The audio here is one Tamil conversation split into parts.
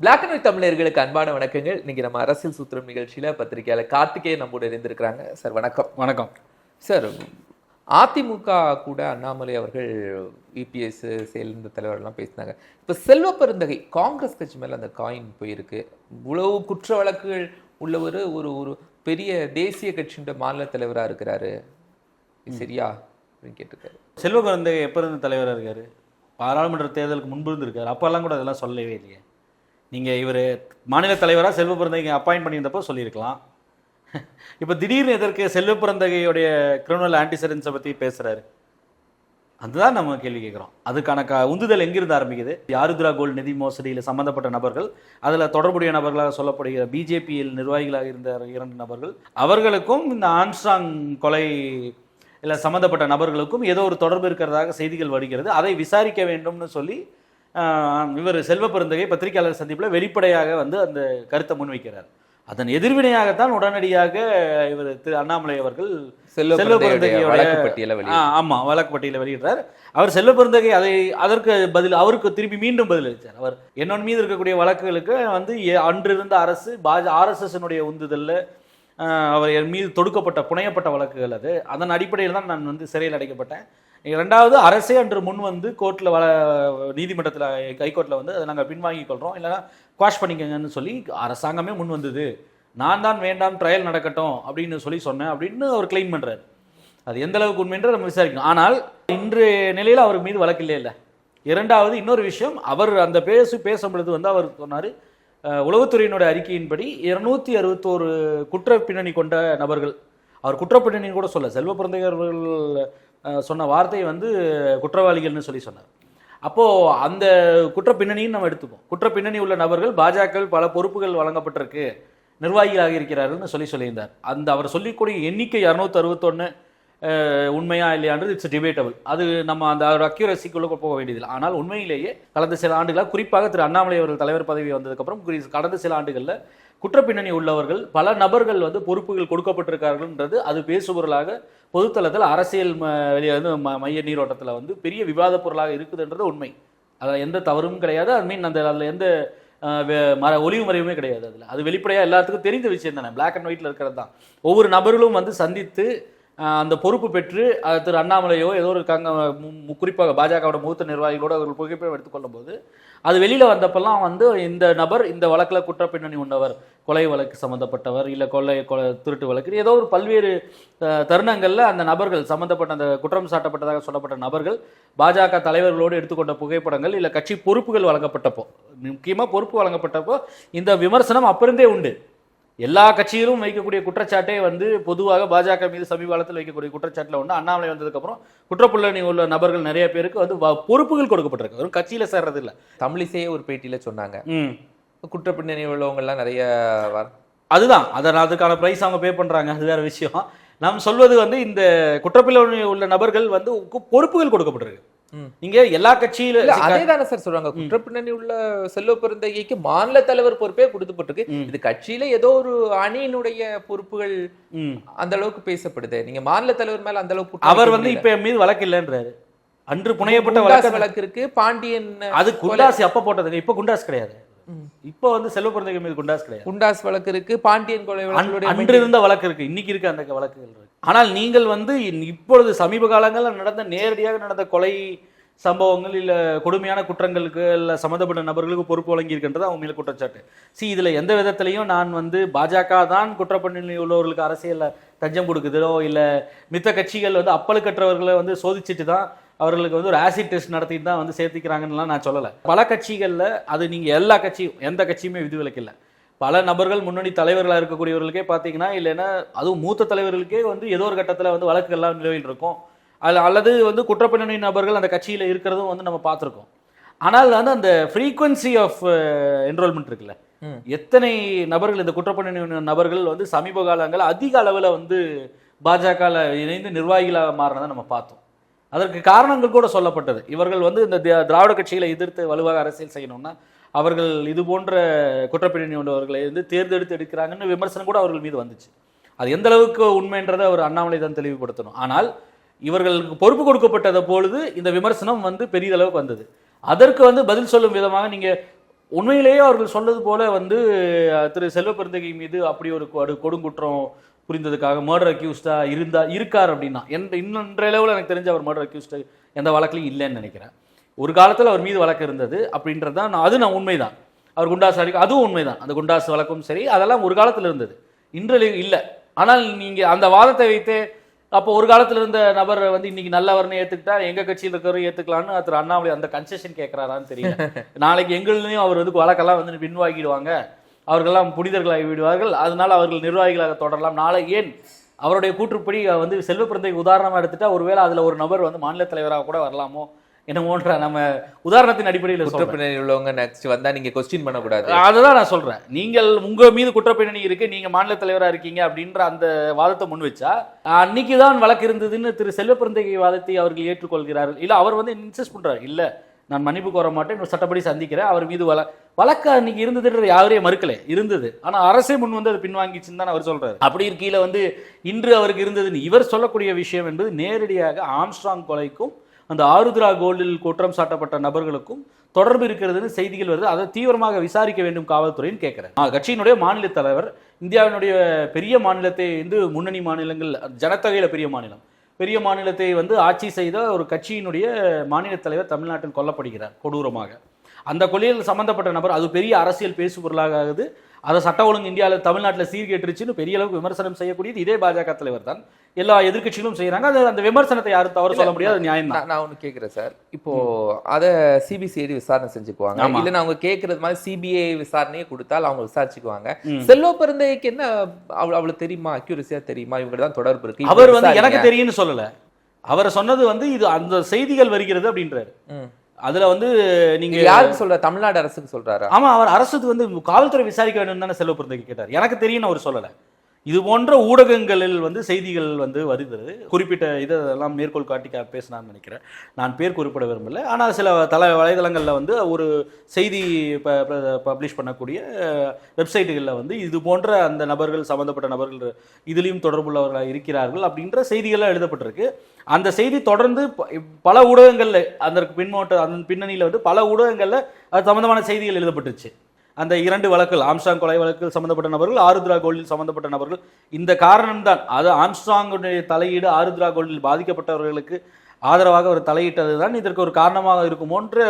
பிளாக் அண்ட் ஒயிட் தமிழர்களுக்கு அன்பான வணக்கங்கள். இன்னைக்கு நம்ம அரசியல் சூத்திரம் நிகழ்ச்சியில பத்திரிகையாளர் கார்த்திகேயன் நம்மோடு இருந்திருக்கிறாங்க. சார் வணக்கம். வணக்கம் சார். அதிமுக கூட அண்ணாமலை அவர்கள் இபிஎஸ் சேர்ந்த தலைவர்கள்லாம் பேசினாங்க. இப்போ செல்வ பெருந்தகை காங்கிரஸ் கட்சி மேல அந்த காயின் போயிருக்கு. இவ்வளவு குற்ற வழக்குகள் உள்ளவர் ஒரு ஒரு பெரிய தேசிய கட்சியோட மாநில தலைவரா இருக்கிறாரு, சரியா அப்படின்னு கேட்டிருக்காரு. செல்வ பெருந்தகை எப்போ இருந்த தலைவராக இருக்காரு? பாராளுமன்ற தேர்தலுக்கு முன்பு இருந்திருக்காரு. அப்போல்லாம் கூட அதெல்லாம் சொல்லவே இல்லையே. நீங்கள் இவர் மாநில தலைவராக செல்வ பெருந்தகை அப்பாயின்ட் பண்ணியிருந்தப்போ சொல்லியிருக்கலாம். இப்போ திடீர்னு எதற்கு செல்வ பெருந்தகையுடைய கிரிமினல் ஆன்டிசெடன்ஸை பற்றி பேசுகிறாரு? அதுதான் நம்ம கேள்வி கேட்குறோம். அதுக்கான உந்துதல் எங்கிருந்து ஆரம்பிக்குது? ஆருத்ரா கோல்டு நிதி மோசடியில் சம்மந்தப்பட்ட நபர்கள், அதில் தொடர்புடைய நபர்களாக சொல்லப்படுகிற பிஜேபியில் நிர்வாகிகளாக இருந்த 2 நபர்கள், அவர்களுக்கும் இந்த ஆம்ஸ்ட்ராங் கொலை இல்லை சம்மந்தப்பட்ட நபர்களுக்கும் ஏதோ ஒரு தொடர்பு இருக்கிறதாக செய்திகள் வருகிறது. அதை விசாரிக்க வேண்டும்னு சொல்லி இவர் செல்வ பெருந்தகை பத்திரிகையாளர் சந்திப்பில் வெளிப்படையாக வந்து அந்த கருத்தை முன்வைக்கிறார். அதன் எதிர்வினையாகத்தான் உடனடியாக இவர் திரு அண்ணாமலை அவர்கள் செல்வ பெருந்தகையோட வழக்கு பட்டியலை வெளியிடுறார். அவர் செல்வ பெருந்தகை அதற்கு பதில் அவருக்கு திருப்பி மீண்டும் பதில் அளித்தார். அவர் என்னோட மீது இருக்கக்கூடிய வழக்குகளுக்கு வந்து அன்றிருந்த அரசு RSS-னுடைய உந்துதல்ல அவர் என் மீது தொடுக்கப்பட்ட புனையப்பட்ட வழக்குகள் அது. அதன் அடிப்படையில் தான் நான் வந்து சிறையில் அடைக்கப்பட்டேன். 2வது அரசே அன்று முன் வந்து கோர்ட்டில் நீதிமன்றத்தில் ஹைகோர்ட்டில் வந்து அதை நாங்கள் பின்வாங்கிக் கொள்கிறோம், இல்லைனா குவாஷ் பண்ணிக்கங்கன்னு சொல்லி அரசாங்கமே முன் வந்தது. நான் தான் வேண்டாம் ட்ரையல் நடக்கட்டும் அப்படின்னு சொல்லி சொன்னேன் அப்படின்னு அவர் கிளைம் பண்ணுறாரு. அது எந்த அளவுக்கு உண்மைன்ற நம்ம விசாரிக்கணும். ஆனால் இன்று நிலையில் அவர் மீது வழக்கு இல்லை. 2வது இன்னொரு விஷயம், அவர் அந்த பேசும்பொழுது வந்து அவர் சொன்னார், உளவுத்துறையினுடைய அறிக்கையின்படி 261 குற்ற பின்னணி கொண்ட நபர்கள், அவர் குற்ற பின்னணி கூட சொல்ல, செல்வ பெருந்தகை அவர்கள் சொன்ன வார்த்தை வந்து குற்றவாளிகள்னு சொல்லி சொன்னார். அப்போது அந்த குற்ற பின்னணின்னு நம்ம எடுத்துப்போம். குற்ற பின்னணி உள்ள நபர்கள் பாஜக பல பொறுப்புகள் வழங்கப்பட்டிருக்கு, நிர்வாகிகளாக இருக்கிறார்கள்னு சொல்லியிருந்தார். அந்த அவர் சொல்லிக்கூடிய எண்ணிக்கை 261 உண்மையா இல்லையான்றது இட்ஸ் டிபேட்டபிள். அது நம்ம அந்த அக்யூரசிக்குள்ள போக வேண்டியதில்லை. ஆனால் உண்மையிலேயே கடந்த சில ஆண்டுகளாக, குறிப்பாக திரு அண்ணாமலை அவர்கள் தலைவர் பதவி வந்ததுக்கப்புறம் கடந்த சில ஆண்டுகளில் குற்றப்பின்னணி உள்ளவர்கள் பல நபர்கள் வந்து பொறுப்புகள் கொடுக்கப்பட்டிருக்கார்கள்ன்றது அது பேசுபொருளாக பொதுத்தளத்தில் அரசியல் வந்து மைய நீரோட்டத்தில் வந்து பெரிய விவாத பொருளாக இருக்குதுன்றது உண்மை. அதில் எந்த தவறும் கிடையாது. ஐ மீன் அதில் எந்த ஒளிவு மறைவுமே கிடையாது. அது வெளிப்படையாக எல்லாத்துக்கும் தெரிந்த விஷயம் தானே, பிளாக் அண்ட் ஒயிட்டில் இருக்கிறது தான். ஒவ்வொரு நபர்களும் வந்து சந்தித்து அந்த பொறுப்பு பெற்று திரு அண்ணாமலையோ ஏதோ ஒரு குறிப்பாக பாஜகவோட மூத்த நிர்வாகிகளோடு அவர்கள் புகைப்படம் எடுத்துக்கொள்ளும் போது அது வெளியில் வந்தப்பெல்லாம் வந்து இந்த நபர் இந்த வழக்கில் குற்ற பின்னணி உண்டவர், கொலை வழக்கு சம்மந்தப்பட்டவர், இல்லை திருட்டு வழக்கு, ஏதோ ஒரு பல்வேறு தருணங்களில் அந்த நபர்கள் சம்மந்தப்பட்ட அந்த குற்றம் சாட்டப்பட்டதாக சொல்லப்பட்ட நபர்கள் பாஜக தலைவர்களோடு எடுத்துக்கொண்ட புகைப்படங்கள், இல்லை கட்சி பொறுப்புகள் வழங்கப்பட்டப்போ, முக்கியமாக பொறுப்பு வழங்கப்பட்டப்போ இந்த விமர்சனம் அப்பிருந்தே உண்டு. எல்லா கட்சியிலும் வைக்கக்கூடிய குற்றச்சாட்டே வந்து பொதுவாக பாஜக மீது சமீப காலத்தில் வைக்கக்கூடிய குற்றச்சாட்டில் ஒன்று, அண்ணாமலை வந்ததுக்கப்புறம் குற்றப்புள்ளணி உள்ள நபர்கள் நிறைய பேருக்கு வந்து பொறுப்புகள் கொடுக்கப்பட்டிருக்கு, வெறும் கட்சியில் சேர்றது இல்லை. தமிழிசையே ஒரு பேட்டியில் சொன்னாங்க, குற்ற பின்னணி உள்ளவங்கெல்லாம் நிறைய அதுதான் அதுக்கான பிரைஸ் அவங்க பே பண்ணுறாங்க, அது வேற விஷயம். நாம் சொல்வது வந்து இந்த குற்றப்பின்னணி உள்ள நபர்கள் வந்து பொறுப்புகள் கொடுக்கப்பட்டிருக்கு. நீங்க எல்லா கட்சியிலும் அதேதானே சார் சொல்றாங்க, குற்றப்பின்னணி உள்ள செல்வ பெருந்தகைக்கு மாநில தலைவர் பொறுப்பே கொடுக்கப்பட்டிருக்கு. இது கட்சியில ஏதோ ஒரு அணியினுடைய பொறுப்புகள் அந்த அளவுக்கு பேசப்படுது. நீங்க மாநில தலைவர் மேல அந்த அளவுக்கு அவர் வந்து இப்ப மீது வழக்கு இல்லைன்றாரு. அன்று புனையப்பட்ட வழக்கு இருக்கு. பாண்டியன் அது குண்டாஸ் அப்ப போட்டது, இப்ப குண்டாஸ் கிடையாது. இப்போ வந்து செல்வ பெருந்தகை மீது குண்டாஸ் கிடையாது, குண்டாஸ் வழக்கு இருக்கு. பாண்டியன் கொலை அன்று இருந்த வழக்கு இருக்கு, இன்னைக்கு இருக்கு அந்த வழக்குகள் இருக்கு. ஆனால் நீங்கள் வந்து இப்பொழுது சமீப காலங்களில் நடந்த நேரடியாக நடந்த கொலை சம்பவங்கள் இல்லை கொடுமையான குற்றங்களுக்கு இல்லை சம்மந்தப்பட்ட நபர்களுக்கு பொறுப்பு வழங்கியிருக்கின்றது அவங்க மேலே குற்றச்சாட்டு. இதில் எந்த விதத்திலையும் நான் வந்து பாஜக தான் குற்றப்பின்னணி உள்ளவர்களுக்கு அரசியலில் தஞ்சம் கொடுக்குதோ, இல்லை மித்த கட்சிகள் வந்து அப்பழுக்கற்றவர்களை வந்து சோதிச்சுட்டு தான் அவர்களுக்கு வந்து ஒரு ஆசிட் டெஸ்ட் நடத்திட்டு தான் வந்து சேர்த்திக்கிறாங்கன்னுலாம் நான் சொல்லலை. பல கட்சிகளில் அது நீங்கள் எல்லா கட்சியும் எந்த கட்சியுமே விதிவிலக்கு இல்லை. பல நபர்கள் முன்னணி தலைவர்களாக இருக்கக்கூடியவர்களுக்கே பார்த்தீங்கன்னா, இல்லைன்னா அதுவும் மூத்த தலைவர்களுக்கே வந்து ஏதோ ஒரு கட்டத்தில் வந்து வழக்குகள்லாம் நிலவில் இருக்கும். அல்லது வந்து குற்றப்பின்னணி நபர்கள் அந்த கட்சியில் இருக்கிறதும் வந்து நம்ம பார்த்துருக்கோம். ஆனால் வந்து அந்த ஃப்ரீக்வன்சி ஆஃப் என்ரோல்மெண்ட் இருக்குல்ல, எத்தனை நபர்கள் இந்த குற்றப்பின்னணி நபர்கள் வந்து சமீப காலங்கள் அதிக அளவில் வந்து பாஜகவில் இணைந்து நிர்வாகிகளாக மாறினதை நம்ம பார்த்தோம். அதற்கு காரணங்கள் கூட சொல்லப்பட்டது. இவர்கள் வந்து இந்த திராவிட கட்சிகளை எதிர்த்து வலுவாக அரசியல் செய்யணும்னா அவர்கள் இது போன்ற குற்றப்பின்னணி உள்ளவர்களை வந்து தேர்ந்தெடுத்து எடுக்கிறாங்கன்னு விமர்சனம் கூட அவர்கள் மீது வந்துச்சு. அது எந்த அளவுக்கு உண்மைன்றதை அவர் அண்ணாமலை தான் தெளிவுபடுத்தணும். ஆனால் இவர்களுக்கு பொறுப்பு கொடுக்கப்பட்டத பொழுது இந்த விமர்சனம் வந்து பெரிய அளவுக்கு வந்தது. அதற்கு வந்து பதில் சொல்லும் விதமாக நீங்க உண்மையிலேயே அவர்கள் சொன்னது போல வந்து திரு செல்வ பெருந்தகை மீது அப்படி ஒரு கொடுங்குற்றம் புரிந்ததுக்காக மர்டர் அக்யூஸ்டா இருக்கார் அப்படின்னா இன்றைய அளவில் எனக்கு தெரிஞ்ச அவர் மர்டர் அக்யூஸ்டா எந்த வழக்கிலையும் இல்லைன்னு நினைக்கிறேன். ஒரு காலத்தில் அவர் மீது வழக்கு இருந்தது அப்படின்றது தான் நான் உண்மைதான். அவர் குண்டாஸ் அடிக்க அதுவும் உண்மைதான். அந்த குண்டாஸ் வழக்கும் சரி அதெல்லாம் ஒரு காலத்தில் இருந்தது, இன்றைய இல்லை. ஆனால் நீங்க அந்த வாதத்தை வைத்து அப்போ ஒரு காலத்தில் இருந்த நபர் வந்து இன்னைக்கு நல்லவர்னு ஏற்றுக்கிட்டா எங்க கட்சியில் இருக்கிறவரும் ஏற்றுக்கலான்னு திரு அண்ணாமலை அந்த கன்செஷன் கேட்கிறாரான்னு தெரியல. நாளைக்கு எங்களையும் அவர் வந்து வழக்கெல்லாம் வந்து பின்வாங்கிடுவாங்க, அவர்களெல்லாம் புனிதர்களாகி விடுவார்கள், அதனால அவர்கள் நிர்வாகிகளாக தொடரலாம். நாளை ஏன் அவருடைய கூற்றுப்படி வந்து செல்வ பெருந்தகை உதாரணமாக எடுத்துட்டா ஒருவேளை அதில் ஒரு நபர் வந்து மாநில தலைவராக கூட வரலாமோ என்னமோன்ற நம்ம உதாரணத்தின் அடிப்படையில் குற்றப்பின்னணி உள்ளவங்க நெக்ஸ்ட் வந்தா நீங்க கொஸ்டின் பண்ணக்கூடாது. அதுதான் நான் சொல்றேன். நீங்கள் உங்க மீது குற்றப்பின்னணி இருக்கு, நீங்க மாநில தலைவராக இருக்கீங்க அப்படின்ற அந்த வாதத்தை முன் வச்சா அன்னைக்குதான் வழக்கு இருந்ததுன்னு திரு செல்வ பெருந்தகை வாதத்தை அவர்கள் ஏற்றுக்கொள்கிறார்கள். இல்ல அவர் வந்து இன்சிஸ்ட் பண்றாரு, இல்ல நான் மன்னிப்பு கோர மாட்டேன், சட்டப்படி சந்திக்கிறேன், அவர் மீது வழக்கு அன்னைக்கு இருந்ததுன்றது யாரையும் மறுக்கல, இருந்தது. ஆனா அரசே முன் வந்து அது பின்வாங்கிச்சுன்னு தான் அவர் சொல்றாரு. அப்படி இருக்கையில வந்து இன்று அவருக்கு இருந்ததுன்னு இவர் சொல்லக்கூடிய விஷயம் என்பது நேரடியாக ஆம்ஸ்ட்ராங் கொலைக்கும் அந்த ஆருத்ரா கோல்டில் குற்றம் சாட்டப்பட்ட நபர்களுக்கும் தொடர்பு இருக்கிறதுன்னு செய்திகள் வருது. அதை தீவிரமாக விசாரிக்க வேண்டும் காவல்துறைன்னு கேட்கிறேன். கட்சியினுடைய மாநில தலைவர், இந்தியாவினுடைய பெரிய மாநிலத்தை வந்து முன்னணி மாநிலங்கள், ஜனத்தொகையில பெரிய மாநிலத்தை வந்து ஆட்சி செய்த ஒரு கட்சியினுடைய மாநில தலைவர் தமிழ்நாட்டில் கொல்லப்படுகிறார் கொடூரமாக. அந்த கொலையில் சம்பந்தப்பட்ட நபர் அது பெரிய அரசியல் பேசு பொருளாக ஆகுது. அதை சட்ட ஒழுங்கு இந்தியாவில் தமிழ்நாட்டில் சீர்கேட்டுருச்சுன்னு பெரிய அளவுக்கு விமர்சனம் செய்யக்கூடியது இதே பாஜக தலைவர் தான். எல்லா எதிர்கட்சிகளும் செய்யறாங்க. அந்த விமர்சனத்தை யாரும் தவறு சொல்ல முடியாது, நியாயம் தான். நான் ஒண்ணு கேட்கிறேன் சார், இப்போ அதை சிபிசிஐடி விசாரணை செஞ்சுக்குவாங்க, இல்ல அவங்க கேட்கறது மாதிரி சிபிஐ விசாரணையே கொடுத்தால் அவங்க விசாரிச்சுக்குவாங்க. செல்வ பெருந்தகைக்கு என்ன அவ்வளவு தெரியுமா, அக்யூரசியா தெரியுமா, இவங்க தான் தொடர்பு இருக்கு? அவர் வந்து எனக்கு தெரியும்னு சொல்லல, அவர் சொன்னது வந்து இது அந்த செய்திகள் வருகிறது அப்படின்றாரு. அதுல வந்து நீங்க யாருக்கு சொல்ற, தமிழ்நாடு அரசுக்கு சொல்றாரு? ஆமா, அவர் அரசுக்கு வந்து காவல்துறை விசாரிக்க வேண்டும் தானே செல்வ பெருந்தகை கேட்டார். எனக்கு தெரியும் அவர் சொல்லல. இது போன்ற ஊடகங்களில் வந்து செய்திகள் வந்து வருகிறது. குறிப்பிட்ட இதெல்லாம் மேற்கோள் காட்டி பேசினான்னு நினைக்கிறேன், நான் பேர் குறிப்பிட விரும்பல. ஆனால் சில வலைதளங்களில் வந்து ஒரு செய்தி பப்ளிஷ் பண்ணக்கூடிய வெப்சைட்டுகளில் வந்து இது போன்ற அந்த நபர்கள், சம்பந்தப்பட்ட நபர்கள் இதுலேயும் தொடர்புள்ளவர்களாக இருக்கிறார்கள் அப்படின்ற செய்திகள்லாம் எழுதப்பட்டிருக்கு. அந்த செய்தி தொடர்ந்து பல ஊடகங்களில் அதன் பின்னணியில் வந்து பல ஊடகங்களில் அது சம்பந்தமான செய்திகள் எழுதப்பட்டுச்சு. அந்த 2 வழக்குகள், ஆம்ஸ்ட்ராங் கொலை வழக்கில் சம்பந்தப்பட்ட நபர்கள், ஆருத்ரா கோல்டில் சம்பந்தப்பட்ட நபர்கள், இந்த காரணம்தான். அது ஆம்ஸ்ட்ராங்குடைய தலையீடு ஆருத்ரா கோல்டில் பாதிக்கப்பட்டவர்களுக்கு ஆதரவாக அவர் தலையிட்டது தான் இதற்கு ஒரு காரணமாக இருக்குமோன்ற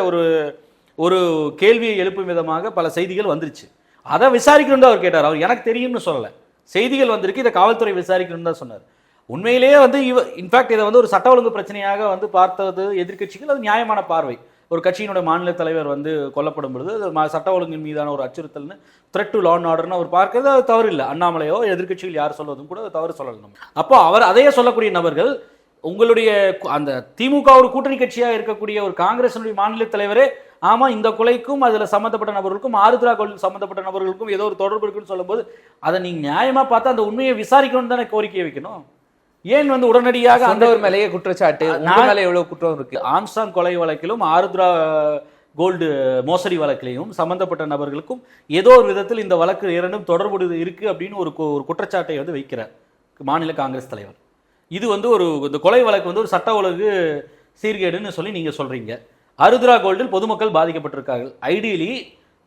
ஒரு கேள்வியை எழுப்பும் விதமாக பல செய்திகள் வந்துருச்சு. அதை விசாரிக்கணும்னு அவர் கேட்டார். அவர் எனக்கு தெரியும்னு சொல்லலை, செய்திகள் வந்திருக்கு, இதை காவல்துறை விசாரிக்கணும்னு தான் சொன்னார். உண்மையிலேயே வந்து இன்ஃபேக்ட் இதை வந்து ஒரு சட்ட ஒழுங்கு பிரச்சனையாக வந்து பார்த்தது எதிர்கட்சிகள், அது நியாயமான பார்வை. ஒரு கட்சியினுடைய மாநில தலைவர் வந்து கொல்லப்படும் பொழுது சட்ட ஒழுங்கின் மீதான ஒரு அச்சுறுத்தல்னு, த்ரெட் டு லா அண்ட் ஆர்டர்னு அவர் பார்க்கறது அது தவறு இல்லை. அண்ணாமலையோ எதிர்கட்சிகள் யார் சொல்வதும் கூட தவறு சொல்லணும். அப்போ அவர் அதையே சொல்லக்கூடிய நபர்கள், உங்களுடைய அந்த திமுக ஒரு கூட்டணி கட்சியாக இருக்கக்கூடிய ஒரு காங்கிரஸினுடைய மாநில தலைவரே ஆமா இந்த கொலைக்கும் அதுல சம்பந்தப்பட்ட நபர்களுக்கும் ஆருத்ரா கொலையில் சம்பந்தப்பட்ட நபர்களுக்கும் ஏதோ ஒரு தொடர்பு இருக்குன்னு சொல்லும்போது அதை நீங்க நியாயமா பார்த்தா அந்த உண்மையை விசாரிக்கணும்னு தானே கோரிக்கை வைக்கணும். ஏன் வந்து உடனடியாக அந்த ஒரு மேலேயே குற்றச்சாட்டு, மேலே எவ்வளவு குற்றம் இருக்கு? ஆம்ஸ்ட்ராங் கொலை வழக்கிலும் ஆருத்ரா கோல்டு மோசடி வழக்கிலையும் சம்பந்தப்பட்ட நபர்களுக்கும் ஏதோ ஒரு விதத்தில் இந்த வழக்கு இரண்டும் தொடர்பு இருக்கு அப்படின்னு ஒரு குற்றச்சாட்டை வந்து வைக்கிறார் மாநில காங்கிரஸ் தலைவர். இது வந்து இந்த கொலை வழக்கு வந்து ஒரு சட்ட ஒழுங்கு சீர்கேடுன்னு சொல்லி நீங்க சொல்றீங்க. ஆருத்ரா கோல்டில் பொதுமக்கள் பாதிக்கப்பட்டிருக்கார்கள். ஐடியலி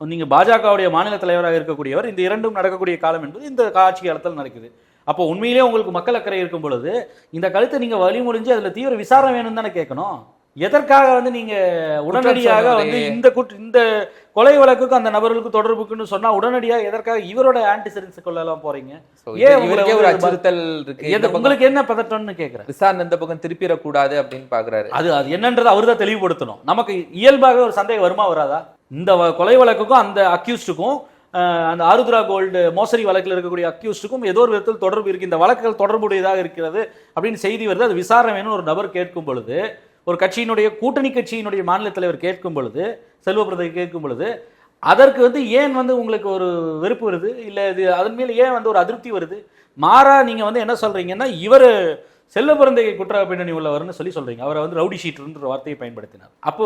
நீங்க பாஜகவுடைய மாநில தலைவராக இருக்கக்கூடியவர், இந்த இரண்டும் நடக்கக்கூடிய காலம் என்பது இந்த ஆட்சி காலத்தில் நடக்குது. அப்போ உண்மையிலேயே உங்களுக்கு மக்கள் அக்கறை இருக்கும் பொழுது இந்த கருத்தை நீங்க வழிமொழிஞ்சு அதுல தீவிர விசாரணை வேணும்னு தானே கேட்கணும். எதற்காக வந்து நீங்க உடனடியாக வந்து இந்த கொலை வழக்குக்கு அந்த நபர்களுக்கு தொடர்புக்குன்னு சொன்னா உடனடியாக எதற்காக இவரோட ஆன்டிசிடென்ட்ஸ் கொள்ளலாம் போறீங்க? ஒரு அச்சுறுத்தல் இருக்கு, உங்களுக்கு என்ன பதட்டம்னு கேட்கிறேன். விசாரணை இந்த பக்கம் திருப்பிடக்கூடாது அப்படின்னு பாக்குறாரு. அது என்னன்றது அவரு தான் தெளிவுபடுத்தணும். நமக்கு இயல்பாக ஒரு சந்தேகம் வருமா வராதா? இந்த கொலை வழக்குக்கும் அந்த அக்யூஸ்டுக்கும் அந்த ஆருத்ரா கோல்டு மோசடி வழக்கில் இருக்கக்கூடிய அக்யூஸ்டுக்கும் ஏதோ ஒரு விதத்தில் தொடர்பு இருக்கு, இந்த வழக்குகள் தொடர்புடையதாக இருக்கிறது அப்படின்னு செய்தி வருது. அது விசாரணை வேணும் ஒரு நபர் கேட்கும் பொழுது, ஒரு கட்சியினுடைய கூட்டணி கட்சியினுடைய மாநில தலைவர் கேட்கும் பொழுது, செல்வ பெருந்தகை கேட்கும் பொழுது அதற்கு வந்து ஏன் வந்து உங்களுக்கு ஒரு வெறுப்பு வருது, இல்லை இது அதன் மேல ஏன் வந்து ஒரு அதிருப்தி வருது? மாறா நீங்க வந்து என்ன சொல்றீங்கன்னா இவர் செல்வ பெருந்தகை குற்ற பின்னணி உள்ளவர்னு சொல்றீங்க. அவரை வந்து ரவுடி ஷீட்டர்ன்ற வார்த்தையை பயன்படுத்தினார். அப்போ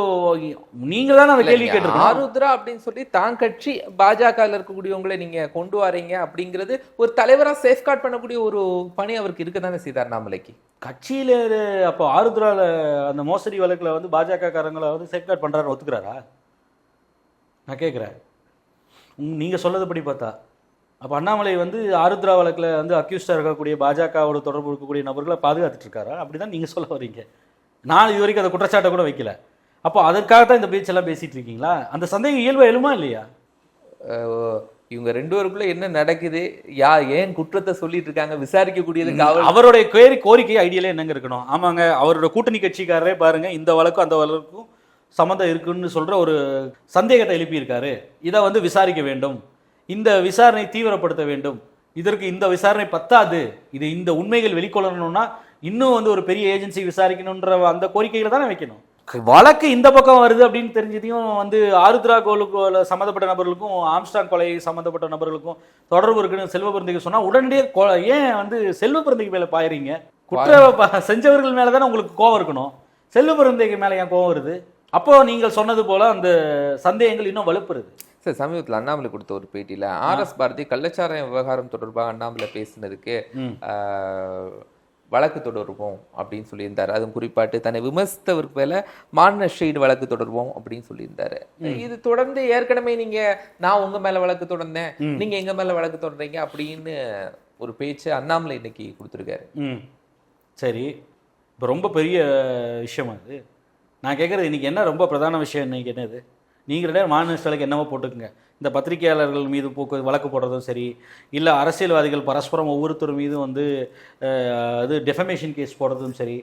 நீங்க தான் அந்த கேள்வி கேட்டிருக்கீங்க. ஆருத்ரா அப்படின்னு சொல்லி தான் கட்சி பாஜக இருக்கக்கூடியவங்களை நீங்க கொண்டு வரீங்க அப்படிங்கிறது ஒரு தலைவரா சேஃப்கார்ட் பண்ணக்கூடிய ஒரு பணி அவருக்கு இருக்கதானே செய்தார் அண்ணாமலைக்கு. கட்சியில அப்போ ஆருத்ரால அந்த மோசடி வழக்குல வந்து பாஜக காரங்களை வந்து சேஃப்கார்ட் பண்றாரு ஒத்துக்கிறாரா? நான் கேட்கிறேன். நீங்கள் சொல்லதுபடி பார்த்தா அப்போ அண்ணாமலை வந்து ஆருத்ரா வழக்கில் வந்து அக்யூஸ்டாக இருக்கக்கூடிய பாஜகவோட தொடர்பு இருக்கக்கூடிய நபர்களை பாதுகாத்துட்டு இருக்காரா? அப்படி தான் நீங்கள் சொல்ல வரீங்க. நான் இது வரைக்கும் அதை குற்றச்சாட்டை கூட வைக்கல. அப்போ அதற்காகத்தான் இந்த பேச்செல்லாம் பேசிட்டு இருக்கீங்களா? அந்த சந்தேகம் இயல்பா எழுமா இல்லையா? இவங்க ரெண்டு பேருக்குள்ள என்ன நடக்குது, ஏன் குற்றத்தை சொல்லிட்டு இருக்காங்க, விசாரிக்கக்கூடியது அவருடைய கோரிக்கை ஐடியாலே என்னங்க இருக்கணும்? ஆமாங்க, அவரோட கூட்டணி கட்சிக்காரரே பாருங்க இந்த வழக்கும் அந்த வழக்கும் சம்மந்தம் இருக்குன்னு சொல்ற ஒரு சந்தேகத்தை எழுப்பியிருக்காரு. இதை வந்து விசாரிக்க வேண்டும், இந்த விசாரணை தீவிரப்படுத்த வேண்டும், இதற்கு இந்த விசாரணை பத்தாது, இது இந்த உண்மைகள் வெளிக்கொள்ளணும்னா இன்னும் வந்து ஒரு பெரிய ஏஜென்சி விசாரிக்கணுன்ற அந்த கோரிக்கைகளை தானே வைக்கணும். வழக்கு இந்த பக்கம் வருது அப்படின்னு தெரிஞ்சதையும் வந்து ஆருத்ரா கோலுக்கு சம்மந்தப்பட்ட நபர்களுக்கும் ஆம்ஸ்டாங் கொலை சம்மந்தப்பட்ட நபர்களுக்கும் தொடர்பு இருக்குன்னு செல்வ பிறந்தைக்கு சொன்னா உடனடியே ஏன் வந்து செல்வ பிறந்தைக்கு மேல பாயறீங்க? குற்ற செஞ்சவர்கள் மேலதானே உங்களுக்கு கோவம் இருக்கணும், செல்வ பிறந்தைக்கு மேல ஏன் கோவம் வருது? அப்போ நீங்கள் சொன்னது போல அந்த சந்தேகங்கள் இன்னும் வலுப்புறது. சார், சமீபத்தில் அண்ணாமலை கொடுத்த ஒரு பேட்டியில் ஆர்எஸ் பாரதி கள்ளச்சாராய விவகாரம் தொடர்பாக அண்ணாமலை பேசினதுக்கு வழக்கு தொடர்போம் அப்படின்னு சொல்லியிருந்தாரு. அதுவும் குறிப்பாட்டு தன்னை விமர்சித்தவருக்கு மேல மான ஷெய்டு வழக்கு தொடர்போம் அப்படின்னு சொல்லியிருந்தாரு. இது தொடர்ந்து ஏற்கனவே நான் உங்க மேல வழக்கு தொடர்ந்தேன், நீங்க எங்க மேல வழக்கு தொடர்றீங்க அப்படின்னு ஒரு பேச்சு அண்ணாமலை இன்னைக்கு கொடுத்துருக்காரு. சரி, இப்போ ரொம்ப பெரிய விஷயம் அது. நான் கேட்குறது இன்னைக்கு என்ன ரொம்ப பிரதான விஷயம் இன்னைக்கு என்னது? நீங்கள் ரெண்டு மாநிலங்களுக்கு என்னவோ போட்டுக்குங்க, இந்த பத்திரிகையாளர்கள் மீது வழக்கு போடுறதும் சரி, இல்லை அரசியல்வாதிகள் பரஸ்பரம் ஒவ்வொருத்தர் மீதும் வந்து இது டெஃபமேஷன் கேஸ் போடுறதும் சரி,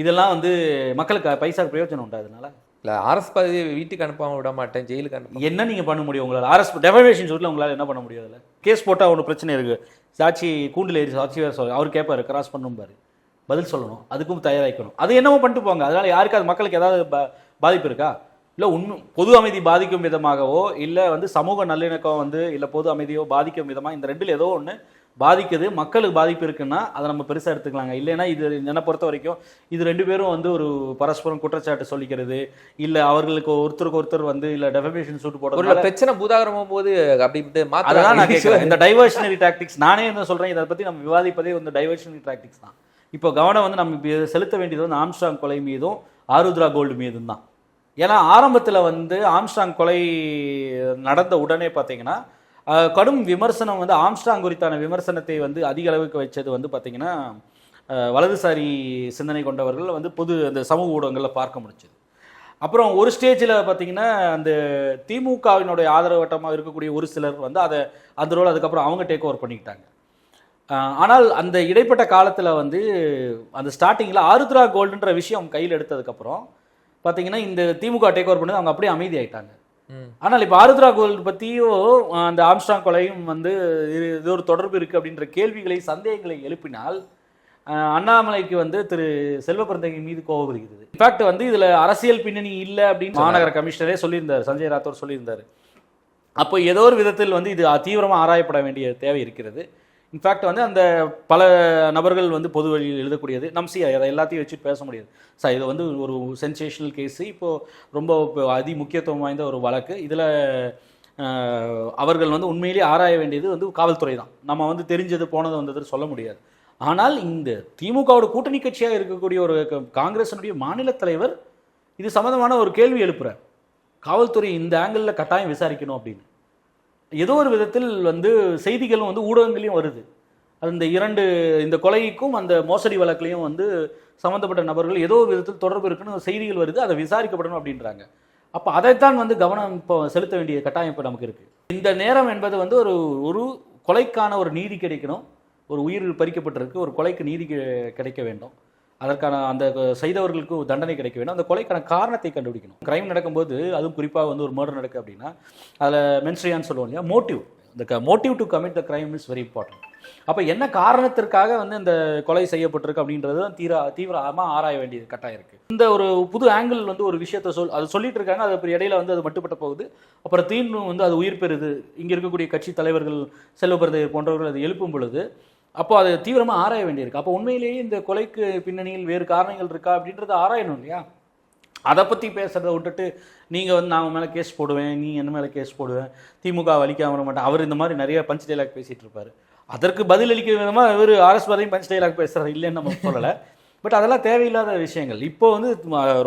இதெல்லாம் வந்து மக்களுக்கு பைசாக்கு பிரயோஜனம் உண்டு. அதனால இல்லை ஆர்எஸ் பாரதியை வீட்டுக்கு அனுப்பாமல் விட மாட்டேன், ஜெயிலுக்கு அனுப்ப என்ன நீங்கள் பண்ண முடியும்? உங்களால் ஆர்எஸ் டெஃபமேஷன் சூட்டில் உங்களால் என்ன பண்ண முடியும்? அதில் கேஸ் போட்டால் ஒன்று பிரச்சனை இருக்குது, சாட்சி கூண்டில் ஏறி சாட்சி வேறு சொல்ல அவர் கேட்பாரு, கிராஸ் பண்ணும் பாரு, பதில் சொல்லணும், அதுக்கும் தயாராகிக்கணும். அது என்னமோ பண்ணிட்டு போங்க. அதனால் யாருக்காவது மக்களுக்கு ஏதாவது பாதிப்பு இருக்கா? இல்லை பொது அமைதி பாதிக்கும் விதமாகவோ இல்லை வந்து சமூக நல்லிணக்கம் வந்து இல்லை பொது அமைதியோ பாதிக்கும் விதமாக இந்த ரெண்டில் ஏதோ ஒன்று பாதிக்குது, மக்களுக்கு பாதிப்பு இருக்குன்னா அதை நம்ம பெருசாக எடுத்துக்கலாங்க. இல்லைன்னா இது என்னை பொறுத்த வரைக்கும் இது ரெண்டு பேரும் வந்து ஒரு பரஸ்பரம் குற்றச்சாட்டு சொல்லிக்கிறது, இல்லை அவர்களுக்கு ஒருத்தருக்கு ஒருத்தர் வந்து இல்லை டெஃபமேஷன் சூட்டு போடுறது பிரச்சனை பூதாகரமும் போது அப்படின்ட்டு அதான் நான் கேட்குறேன். இந்த டைவர்ஷனரி டாக்டிக்ஸ் நானே என்ன சொல்கிறேன், இதை பற்றி நம்ம விவாதிப்பதே வந்து டைவர்ஷனரி டாக்டிக்ஸ் தான். இப்போ கவனம் வந்து நம்ம செலுத்த வேண்டியது வந்து ஆம்ஸ்ட்ராங் கொலை மீதும் ஆருத்ரா கோல்டு மீதும் தான். ஏன்னா ஆரம்பத்தில் வந்து ஆம்ஸ்ட்ராங் கொலை நடந்த உடனே பார்த்தீங்கன்னா கடும் விமர்சனம் வந்து ஆம்ஸ்ட்ராங் குறித்தான விமர்சனத்தை வந்து அதிக அளவுக்கு வச்சது வந்து பார்த்தீங்கன்னா வலதுசாரி சிந்தனை கொண்டவர்கள் வந்து அந்த சமூக ஊடகங்களில் பார்க்க முடிச்சது. அப்புறம் ஒரு ஸ்டேஜில் பார்த்தீங்கன்னா அந்த திமுகவினுடைய ஆதரவு வட்டமாக இருக்கக்கூடிய ஒரு சிலர் வந்து அந்த ரோல் அதுக்கப்புறம் அவங்க டேக் ஓவர் பண்ணிக்கிட்டாங்க. ஆனால் அந்த இடைப்பட்ட காலத்தில் வந்து அந்த ஸ்டார்டிங்கில் ஆருத்ரா கோல்டுன்ற விஷயம் கையில் எடுத்ததுக்கப்புறம் பார்த்தீங்கன்னா இந்த திமுக டேக் ஓவர் பண்ணது அவங்க அப்படியே அமைதி ஆயிட்டாங்க. ஆனால் இப்போ ஆருத்ரா கோல்டு பற்றியோ அந்த ஆம்ஸ்ட்ராங் கொலையும் வந்து இது ஒரு தொடர்பு இருக்குது அப்படின்ற கேள்விகளை சந்தேகங்களை எழுப்பினால் அண்ணாமலைக்கு வந்து திரு செல்வ பிறந்தகை மீது கோபம் வருகிறது. இன்ஃபேக்ட் வந்து இதில் அரசியல் பின்னணி இல்லை அப்படின்னு மாநகர கமிஷனரே சொல்லியிருந்தார், சஞ்சய் ராத்தோர் சொல்லியிருந்தார். அப்போ ஏதோ ஒரு விதத்தில் வந்து இது தீவிரமாக ஆராயப்பட வேண்டிய தேவை இருக்கிறது. இன்ஃபேக்ட் வந்து அந்த பல நபர்கள் வந்து பொது வழியில் எழுதக்கூடியது நம்சி அதை எல்லாத்தையும் வச்சு பேச முடியாது. சார் இது வந்து ஒரு சென்சேஷனல் கேஸு, இப்போது ரொம்ப அதி முக்கியத்துவம் வாய்ந்த ஒரு வழக்கு. இதில் அவர்கள் வந்து உண்மையிலேயே ஆராய வேண்டியது வந்து காவல்துறை தான். நம்ம வந்து தெரிஞ்சது போனது வந்தது சொல்ல முடியாது. ஆனால் இந்த திமுகவோட கூட்டணி கட்சியாக இருக்கக்கூடிய ஒரு காங்கிரஸினுடைய மாநில தலைவர் இது சம்மந்தமான ஒரு கேள்வி எழுப்புறார். காவல்துறை இந்த ஆங்கிளில் கட்டாயம் விசாரிக்கணும் அப்படின்னு ஏதோ ஒரு விதத்தில் வந்து செய்திகளும் வந்து ஊடகங்களையும் வருது. அந்த இந்த கொலைக்கும் அந்த மோசடி வழக்குலையும் வந்து சம்மந்தப்பட்ட நபர்கள் ஏதோ ஒரு விதத்தில் தொடர்பு இருக்குன்னு செய்திகள் வருது, அதை விசாரிக்கப்படணும் அப்படின்றாங்க. அப்போ அதைத்தான் வந்து கவனம் இப்போ செலுத்த வேண்டிய கட்டாயம் இப்போ நமக்கு இருக்குது. இந்த நேரம் என்பது வந்து ஒரு கொலைக்கான ஒரு நீதி கிடைக்கணும், ஒரு உயிர் பறிக்கப்பட்டிருக்கு, ஒரு கொலைக்கு நீதி கிடைக்க வேண்டும், அதற்கான அந்த செய்தவர்களுக்கு தண்டனை கிடைக்க வேண்டும், அந்த கொலைக்கான காரணத்தை கண்டுபிடிக்கணும். கிரைம் நடக்கும்போது அதுவும் குறிப்பாக வந்து ஒரு மர்டர் நடக்கு அப்படின்னா அதில் மென்ஸ்ட்ரியான்னு சொல்லுவோம் இல்லையா, மோட்டிவ், இந்த motive to commit the crime is very important. அப்போ என்ன காரணத்திற்காக வந்து இந்த கொலை செய்யப்பட்டிருக்கு அப்படின்றது தீவிரமாக ஆராய வேண்டியது கட்டாயம் இருக்குது. இந்த ஒரு புது ஆங்கிள் வந்து ஒரு விஷயத்தை அது சொல்லிட்டு இருக்காங்க, அது அப்புறம் இடையில வந்து அது மட்டுப்பட்ட போகுது, அப்புறம் தீர்வும் வந்து அது உயிர் பெறுது. இங்கே இருக்கக்கூடிய கட்சி தலைவர்கள் செல்வபிரதை போன்றவர்கள் அது எழுப்பும் பொழுது அப்போ அது தீவிரமாக ஆராய வேண்டியிருக்கு. அப்போ உண்மையிலேயே இந்த கொலைக்கு பின்னணியில் வேறு காரணங்கள் இருக்கா அப்படின்றத ஆராயணும் இல்லையா? அதை பற்றி பேசுகிறத விட்டுட்டு நீங்கள் வந்து நான் மேலே கேஸ் போடுவேன், நீ என்ன மேலே கேஸ் போடுவேன், திமுக வலிக்காம வர மாட்டேன், அவர் இந்த மாதிரி நிறைய பஞ்ச் டைலாக் பேசிகிட்டு இருப்பார். அதற்கு பதில் அளிக்க விதமாக இவர் ஆர்எஸ் பாரதியும் பஞ்ச் டைலாக் பேசுகிறார், இல்லைன்னு நம்ம சொல்லலை. பட் அதெல்லாம் தேவையில்லாத விஷயங்கள். இப்போ வந்து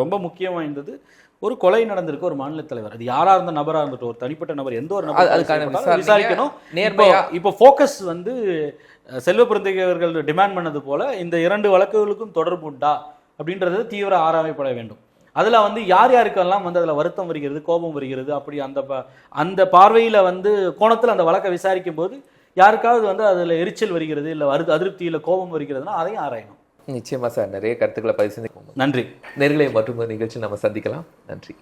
ரொம்ப முக்கியம் வாய்ந்தது ஒரு கொலை நடந்திருக்கு ஒரு மாநில தலைவர், அது யாரா இருந்த நபரா இருந்துட்டு ஒரு தனிப்பட்ட நபர் எந்த ஒரு நபர் அதுக்கான செய்யப்பட்டாலும் விசாரிக்கணும். நேர்மையா இப்போ ஃபோக்கஸ் வந்து செல்வ பிறந்தகை அவர்கள் டிமாண்ட் பண்ணது போல இந்த 2 வழக்குகளுக்கும் தொடர்பு உண்டா அப்படின்றது தீவிர ஆராயப்பட வேண்டும். அதுல வந்து யார் யாருக்கெல்லாம் வந்து அதுல வருத்தம் வருகிறது, கோபம் வருகிறது, அப்படி அந்த பார்வையில வந்து கோணத்துல அந்த வழக்கை விசாரிக்கும் போது யாருக்காவது வந்து அதுல எரிச்சல் வருகிறது, இல்ல அதிருப்தி, இல்ல கோபம் வருகிறதுனா அதையும் ஆராயணும். நிச்சயமா சார், நிறைய கருத்துக்களை பதிவு செஞ்சு நன்றி. நேர்களை மற்றும் நிகழ்ச்சி நம்ம சந்திக்கலாம். நன்றி.